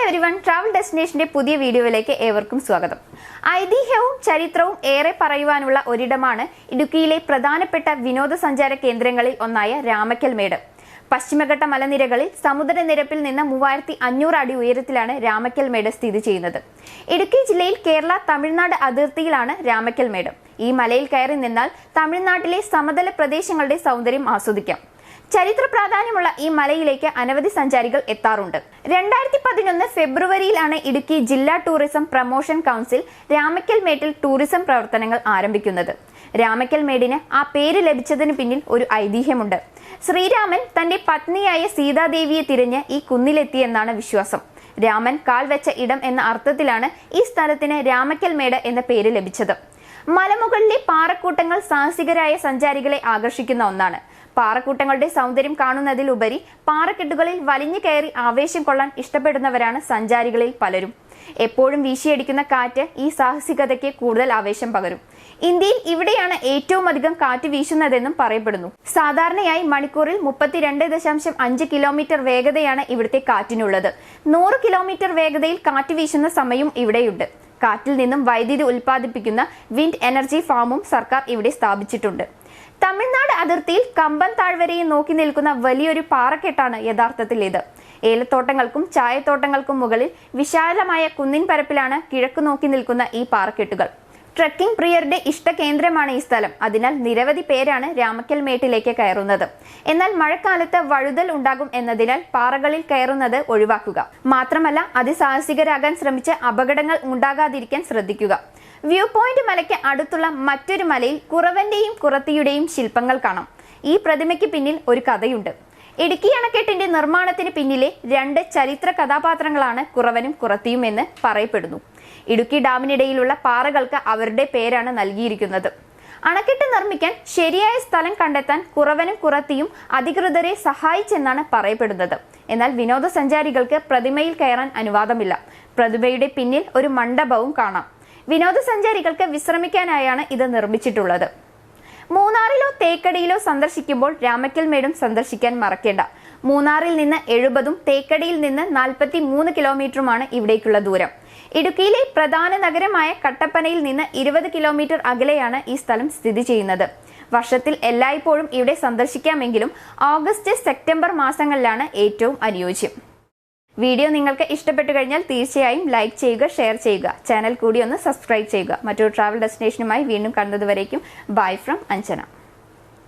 everyone, travel destination പുതിയ വീഡിയോയിലേക്ക് ഏവർക്കും സ്വാഗതം. ഐതിഹ്യവും ചരിത്രവും ഏറെ പറയുവാനുള്ള ഒരിടമാണ് ഇടുക്കിയിലെ പ്രധാനപ്പെട്ട വിനോദസഞ്ചാര കേന്ദ്രങ്ങളിൽ ഒന്നായ രാമക്കൽമേട്. പശ്ചിമഘട്ട മലനിരകളിൽ സമുദ്രനിരപ്പിൽ നിന്ന് 3500 അടി ഉയരത്തിലാണ് രാമക്കൽമേട് സ്ഥിതി ചെയ്യുന്നത്. ഇടുക്കി ജില്ലയിൽ കേരള തമിഴ്നാട് അതിർത്തിയിലാണ് രാമക്കൽമേട്. ഈ മലയിൽ കയറി നിന്നാൽ തമിഴ്നാട്ടിലെ സമതല പ്രദേശങ്ങളുടെ സൗന്ദര്യം ആസ്വദിക്കാം. ചരിത്ര പ്രാധാന്യമുള്ള ഈ മലയിലേക്ക് അനവധി സഞ്ചാരികൾ എത്താറുണ്ട്. 2011 ഫെബ്രുവരിയിലാണ് ഇടുക്കി ജില്ലാ ടൂറിസം പ്രൊമോഷൻ കൗൺസിൽ രാമക്കൽമേട്ടിൽ ടൂറിസം പ്രവർത്തനങ്ങൾ ആരംഭിക്കുന്നത്. രാമക്കൽമേടിന് ആ പേര് ലഭിച്ചതിന് പിന്നിൽ ഒരു ഐതിഹ്യമുണ്ട്. ശ്രീരാമൻ തന്റെ പത്നിയായ സീതാദേവിയെ തിരഞ്ഞ് ഈ കുന്നിലെത്തിയെന്നാണ് വിശ്വാസം. രാമൻ കാൽ വെച്ച ഇടം എന്ന അർത്ഥത്തിലാണ് ഈ സ്ഥലത്തിന് രാമക്കൽമേട് എന്ന പേര് ലഭിച്ചത്. മലമുകളിലെ പാറക്കൂട്ടങ്ങൾ സാഹസികരായ സഞ്ചാരികളെ ആകർഷിക്കുന്ന ഒന്നാണ്. പാറക്കൂട്ടങ്ങളുടെ സൗന്ദര്യം കാണുന്നതിലുപരി പാറക്കെട്ടുകളിൽ വലിഞ്ഞു കയറി ആവേശം കൊള്ളാൻ ഇഷ്ടപ്പെടുന്നവരാണ് സഞ്ചാരികളിൽ പലരും. എപ്പോഴും വീശിയടിക്കുന്ന കാറ്റ് ഈ സാഹസികതയ്ക്ക് കൂടുതൽ ആവേശം പകരും. ഇന്ത്യയിൽ ഇവിടെയാണ് ഏറ്റവും അധികം കാറ്റ് വീശുന്നതെന്നും പറയപ്പെടുന്നു. സാധാരണയായി മണിക്കൂറിൽ 32.5 കിലോമീറ്റർ വേഗതയാണ് ഇവിടുത്തെ കാറ്റിനുള്ളത്. 100 കിലോമീറ്റർ വേഗതയിൽ കാറ്റ് വീശുന്ന സമയവും ഇവിടെയുണ്ട്. കാറ്റിൽ നിന്നും വൈദ്യുതി ഉൽപ്പാദിപ്പിക്കുന്ന വിൻഡ് എനർജി ഫാമും സർക്കാർ ഇവിടെ സ്ഥാപിച്ചിട്ടുണ്ട്. തമിഴ്നാട് അതിർത്തിയിൽ കമ്പൻ താഴ്വരയെ നോക്കി നിൽക്കുന്ന വലിയൊരു പാറക്കെട്ടാണ് യഥാർത്ഥത്തിൽ ഇത്. ഏലത്തോട്ടങ്ങൾക്കും ചായത്തോട്ടങ്ങൾക്കും മുകളിൽ വിശാലമായ കുന്നിൻ പരപ്പിലാണ് കിഴക്ക് നോക്കി നിൽക്കുന്ന ഈ പാറക്കെട്ടുകൾ. ട്രെക്കിംഗ് പ്രിയരുടെ ഇഷ്ട കേന്ദ്രമാണ് ഈ സ്ഥലം. അതിനാൽ നിരവധി പേരാണ് രാമക്കൽമേട്ടിലേക്ക് കയറുന്നത്. എന്നാൽ മഴക്കാലത്ത് വഴുതൽ ഉണ്ടാകും എന്നതിനാൽ പാറകളിൽ കയറുന്നത് ഒഴിവാക്കുക. മാത്രമല്ല അതിസാഹസികരാകാൻ ശ്രമിച്ച് അപകടങ്ങൾ ഉണ്ടാകാതിരിക്കാൻ ശ്രദ്ധിക്കുക. വ്യൂ പോയിന്റ് മലയ്ക്ക് അടുത്തുള്ള മറ്റൊരു മലയിൽ കുറവന്റെയും കുറത്തിയുടെയും ശില്പങ്ങൾ കാണാം. ഈ പ്രതിമയ്ക്ക് പിന്നിൽ ഒരു കഥയുണ്ട്. ഇടുക്കി അണക്കെട്ടിന്റെ നിർമ്മാണത്തിന് പിന്നിലെ 2 ചരിത്ര കഥാപാത്രങ്ങളാണ് കുറവനും കുറത്തിയും എന്ന് പറയപ്പെടുന്നു. ഇടുക്കി ഡാമിനിടയിലുള്ള പാറകൾക്ക് അവരുടെ പേരാണ് നൽകിയിരിക്കുന്നത്. അണക്കെട്ട് നിർമ്മിക്കാൻ ശരിയായ സ്ഥലം കണ്ടെത്താൻ കുറവനും കുറത്തിയും അധികൃതരെ സഹായിച്ചെന്നാണ് പറയപ്പെടുന്നത്. എന്നാൽ വിനോദസഞ്ചാരികൾക്ക് പ്രതിമയിൽ കയറാൻ അനുവാദമില്ല. പ്രതിമയുടെ പിന്നിൽ ഒരു മണ്ഡപവും കാണാം. വിനോദസഞ്ചാരികൾക്ക് വിശ്രമിക്കാനായാണ് ഇത് നിർമ്മിച്ചിട്ടുള്ളത്. മൂന്നാറിലോ തേക്കടിയിലോ സന്ദർശിക്കുമ്പോൾ രാമക്കൽമേടും സന്ദർശിക്കാൻ മറക്കേണ്ട. മൂന്നാറിൽ നിന്ന് 70ഉം തേക്കടിയിൽ നിന്ന് 43 കിലോമീറ്ററുമാണ് ഇവിടേക്കുള്ള ദൂരം. ഇടുക്കിയിലെ പ്രധാന നഗരമായ കട്ടപ്പനയിൽ നിന്ന് 20 കിലോമീറ്റർ അകലെയാണ് ഈ സ്ഥലം സ്ഥിതി ചെയ്യുന്നത്. വർഷത്തിൽ എല്ലായ്പ്പോഴും ഇവിടെ സന്ദർശിക്കാമെങ്കിലും ഓഗസ്റ്റ് സെപ്റ്റംബർ മാസങ്ങളിലാണ് ഏറ്റവും അനുയോജ്യം. വീഡിയോ നിങ്ങൾക്ക് ഇഷ്ടപ്പെട്ടു കഴിഞ്ഞാൽ തീർച്ചയായും ലൈക്ക് ചെയ്യുക, ഷെയർ ചെയ്യുക. ചാനൽ കൂടി ഒന്ന് സബ്സ്ക്രൈബ് ചെയ്യുക. മറ്റൊരു ട്രാവൽ ഡെസ്റ്റിനേഷനുമായി വീണ്ടും കണ്ടതുവരേക്കും ബൈ ഫ്രം അഞ്ജന.